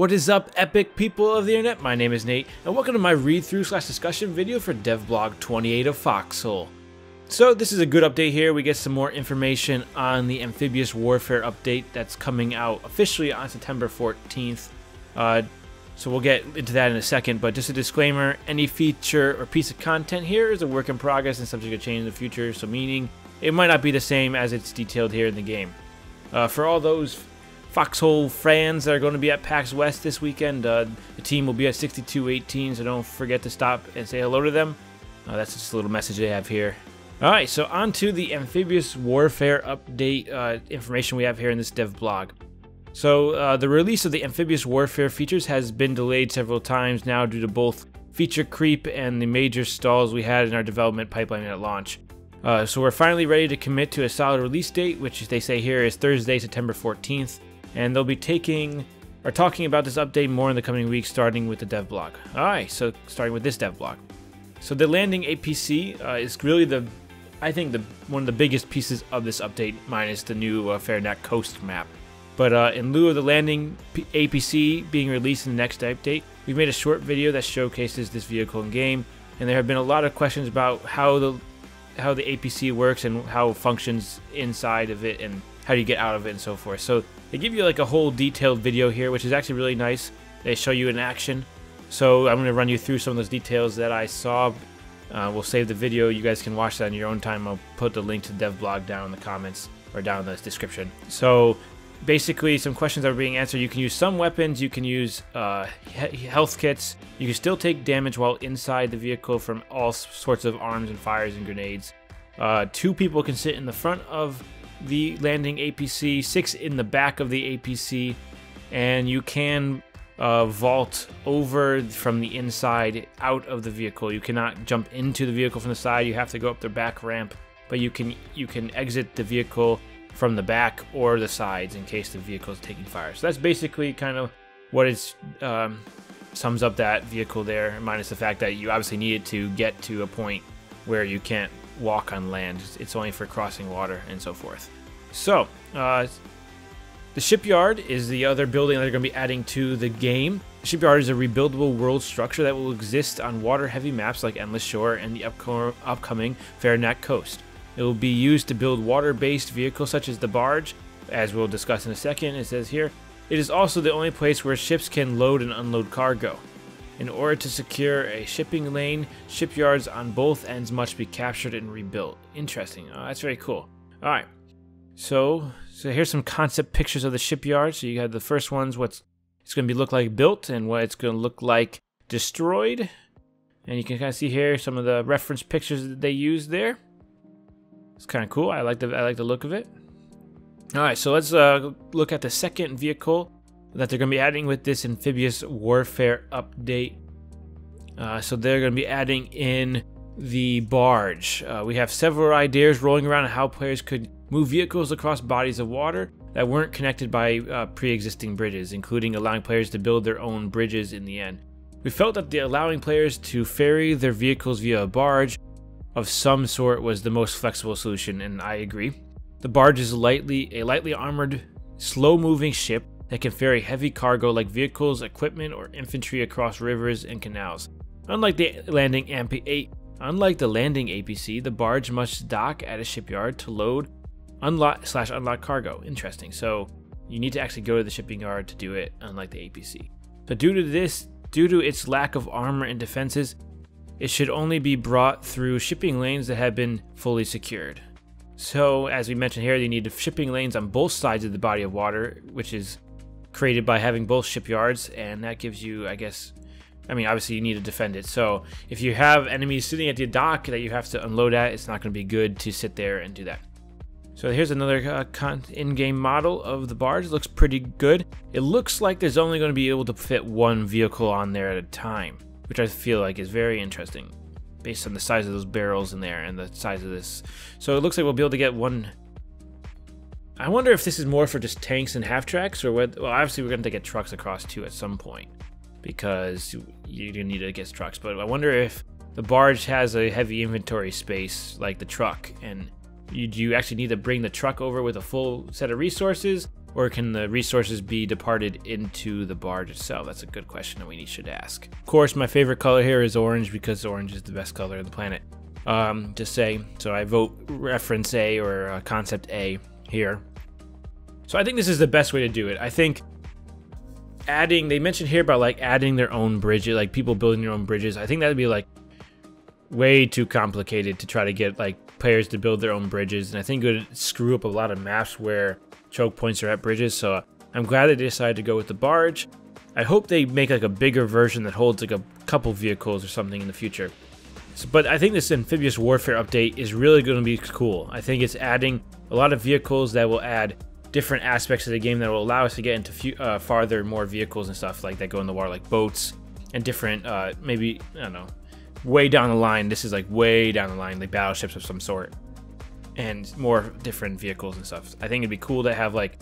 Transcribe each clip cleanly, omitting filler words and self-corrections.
What is up, epic people of the internet? My name is Nate, and welcome to my read-through/discussion video for Devblog 28 of Foxhole. So this is a good update here. We get some more information on the amphibious warfare update that's coming out officially on September 14th. So we'll get into that in a second, but just a disclaimer, any feature or piece of content here is a work in progress and subject to change in the future, so meaning it might not be the same as it's detailed here in the game. For all those Foxhole fans that are going to be at PAX West this weekend, the team will be at 6218, so don't forget to stop and say hello to them. That's just a little message they have here. Alright, so on to the amphibious warfare update information we have here in this Devblog. So the release of the amphibious warfare features has been delayed several times now due to both feature creep and the major stalls we had in our development pipeline at launch. So we're finally ready to commit to a solid release date, which they say here is Thursday, September 14th. And they'll be talking about this update more in the coming weeks, starting with the Devblog. Alright, so starting with this Devblog. So the landing APC is really one of the biggest pieces of this update, minus the new Fairneck Coast map. But in lieu of the landing APC being released in the next update, we've made a short video that showcases this vehicle in game, and there have been a lot of questions about how the APC works and how it functions inside of it and how do you get out of it and so forth. So they give you like a whole detailed video here, which is actually really nice. They show you in action. So I'm going to run you through some of those details that I saw. We'll save the video. You guys can watch that in your own time. I'll put the link to the Devblog down in the comments or down in the description. So basically, some questions are being answered. You can use some weapons. You can use health kits. You can still take damage while inside the vehicle from all sorts of arms and fires and grenades. 2 people can sit in the front of the landing APC, 6 in the back of the APC, and you can vault over from the inside out of the vehicle. You cannot jump into the vehicle from the side. You have to go up the back ramp, but you can exit the vehicle from the back or the sides in case the vehicle is taking fire. So that's basically kind of what it sums up that vehicle there, minus the fact that you obviously need it to get to a point where you can't walk on land. It's only for crossing water and so forth. So the shipyard is the other building that they're going to be adding to the game. The shipyard is a rebuildable world structure that will exist on water-heavy maps like Endless Shore and the upcoming Fairneck Coast. It will be used to build water-based vehicles such as the barge, as we'll discuss in a second. It says here, it is also the only place where ships can load and unload cargo. In order to secure a shipping lane, shipyards on both ends must be captured and rebuilt. Interesting. Oh, that's very cool. All right. So here's some concept pictures of the shipyard. So you have the first ones, what it's going to look like built and what it's going to look like destroyed. And you can kind of see here some of the reference pictures that they used there. It's kind of cool. I like the look of it. All right, so let's look at the second vehicle that they're going to be adding with this amphibious warfare update. So they're going to be adding in the barge. We have several ideas rolling around on how players could move vehicles across bodies of water that weren't connected by pre-existing bridges, including allowing players to build their own bridges in the end. We felt that allowing players to ferry their vehicles via a barge of some sort was the most flexible solution, and I agree. The barge is a lightly armored, slow-moving ship that can ferry heavy cargo like vehicles, equipment, or infantry across rivers and canals. Unlike the landing APC, the barge must dock at a shipyard to load, unlock cargo. Interesting. So you need to actually go to the shipping yard to do it, unlike the APC. So due to its lack of armor and defenses, it should only be brought through shipping lanes that have been fully secured. So as we mentioned here, you need shipping lanes on both sides of the body of water, which is created by having both shipyards, and that gives you, obviously you need to defend it. So if you have enemies sitting at the dock that you have to unload at, it's not going to be good to sit there and do that. So here's another in-game model of the barge. It looks pretty good. It looks like there's only going to be able to fit one vehicle on there at a time, which I feel like is very interesting based on the size of those barrels in there and the size of this. So it looks like we'll be able to get one. I wonder if this is more for just tanks and half-tracks, or what. Well, obviously we're going to get trucks across too at some point, because you need to get trucks. But I wonder if the barge has a heavy inventory space like the truck, and you actually need to bring the truck over with a full set of resources, or can the resources be departed into the barge itself? That's a good question that we should ask. Of course, my favorite color here is orange because orange is the best color on the planet. Just say, so I vote reference A or concept A here. So I think this is the best way to do it. I think adding, they mentioned here about like adding their own bridges, like people building their own bridges. I think that would be like way too complicated to try to get like players to build their own bridges, and I think it would screw up a lot of maps where choke points are at bridges. So I'm glad they decided to go with the barge. I hope they make like a bigger version that holds like a couple vehicles or something in the future. So, but I think this amphibious warfare update is really going to be cool. I think it's adding a lot of vehicles that will add different aspects of the game that will allow us to get into farther more vehicles and stuff like that go in the water, like boats and different maybe, I don't know, way down the line. This is like way down the line, like battleships of some sort, and more different vehicles and stuff. I think it'd be cool to have like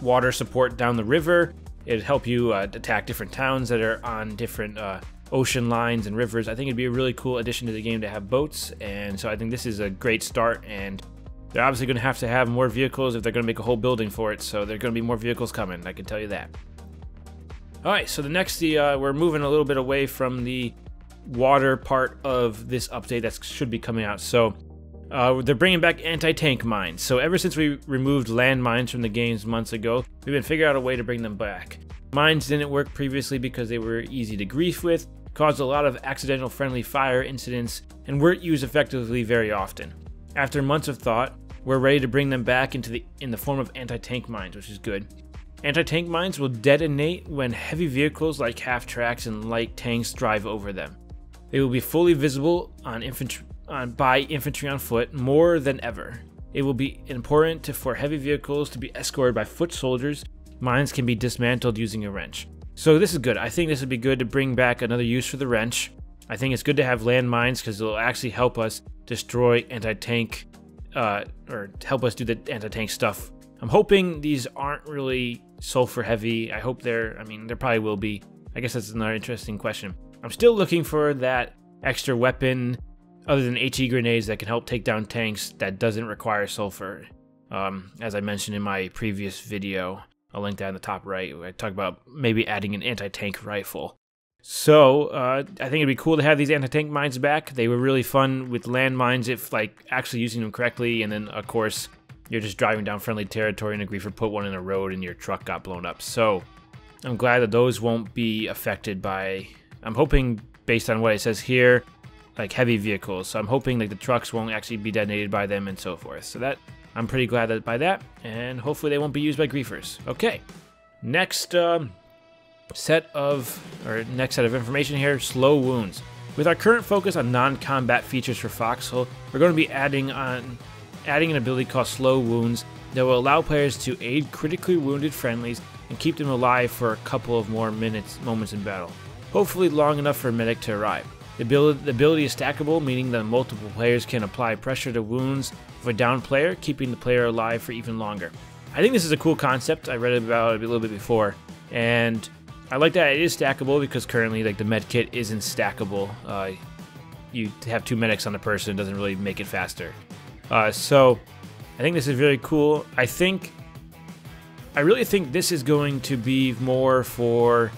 water support down the river. It'd help you attack different towns that are on different ocean lines and rivers. I think it'd be a really cool addition to the game to have boats, and so I think this is a great start, and they're obviously going to have more vehicles if they're going to make a whole building for it, so there are going to be more vehicles coming, I can tell you that. Alright, so the next, we're moving a little bit away from the water part of this update that should be coming out. So they're bringing back anti-tank mines. So ever since we removed land mines from the games months ago, we've been figuring out a way to bring them back. Mines didn't work previously because they were easy to grief with, caused a lot of accidental friendly fire incidents, and weren't used effectively very often. After months of thought, we're ready to bring them back in the form of anti-tank mines, which is good. Anti-tank mines will detonate when heavy vehicles like half-tracks and light tanks drive over them. They will be fully visible by infantry on foot more than ever. It will be important for heavy vehicles to be escorted by foot soldiers. Mines can be dismantled using a wrench. So this is good. I think this would be good to bring back another use for the wrench. I think it's good to have land mines because it'll actually help us destroy anti-tank, or help us do the anti-tank stuff. I'm hoping these aren't really sulfur heavy. I hope there probably will be. I guess that's another interesting question. I'm still looking for that extra weapon other than HE grenades that can help take down tanks that doesn't require sulfur. As I mentioned in my previous video, I'll link that in the top right, where I talk about maybe adding an anti-tank rifle. So I think it'd be cool to have these anti-tank mines back. They were really fun with land mines if like actually using them correctly, and then of course you're just driving down friendly territory and a griefer put one in a road and your truck got blown up. So I'm glad that those won't be affected by, I'm hoping based on what it says here, like heavy vehicles. So I'm hoping like the trucks won't actually be detonated by them and so forth. So that, I'm pretty glad by that, and hopefully they won't be used by griefers. Okay, next set of information here, slow wounds. With our current focus on non-combat features for Foxhole, we're going to be adding an ability called slow wounds that will allow players to aid critically wounded friendlies and keep them alive for a couple of more moments in battle. Hopefully long enough for a medic to arrive. The ability is stackable, meaning that multiple players can apply pressure to wounds of a downed player, keeping the player alive for even longer. I think this is a cool concept. I read about it a little bit before, and I like that it is stackable because currently like the med kit isn't stackable. You have 2 medics on a person, it doesn't really make it faster. So I think this is really cool. I really think this is going to be more for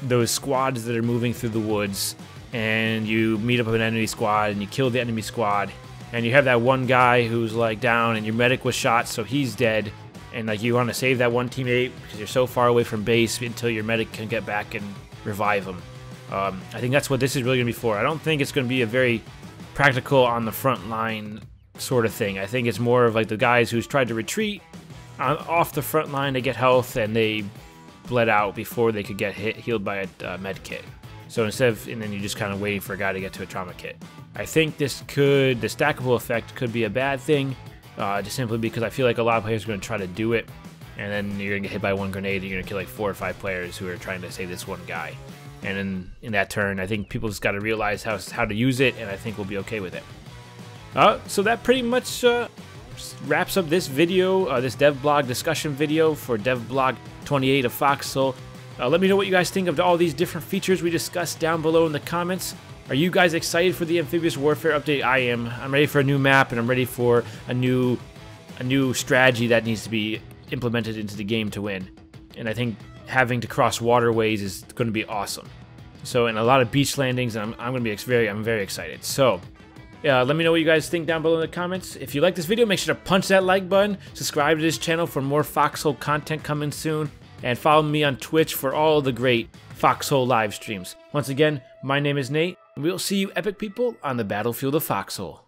those squads that are moving through the woods, and you meet up with an enemy squad and you kill the enemy squad, and you have that one guy who's like down and your medic was shot, so he's dead, and like you want to save that one teammate because you're so far away from base until your medic can get back and revive him. I think that's what this is really going to be for. I don't think it's going to be a very practical on the front line sort of thing. I think it's more of like the guys who's tried to retreat off the front line to get health, and they bled out before they could get healed by a med kit. So instead of, and then you're just kind of waiting for a guy to get to a trauma kit. I think the stackable effect could be a bad thing, just simply because I feel like a lot of players are going to try to do it, and then you're going to get hit by one grenade and you're going to kill like 4 or 5 players who are trying to save this one guy. And in that turn, I think people just got to realize how to use it, and I think we'll be okay with it. So that pretty much wraps up this video, this Devblog discussion video for Devblog 28 of Foxhole. Let me know what you guys think of all these different features we discussed down below in the comments. Are you guys excited for the amphibious warfare update? I am. I'm ready for a new map, and I'm ready for a new strategy that needs to be implemented into the game to win. And I think having to cross waterways is going to be awesome. So, and a lot of beach landings, and I'm going to be I'm very excited. So, let me know what you guys think down below in the comments. If you like this video, make sure to punch that like button, subscribe to this channel for more Foxhole content coming soon, and follow me on Twitch for all the great Foxhole live streams. Once again, my name is Nate, and we'll see you epic people on the battlefield of Foxhole.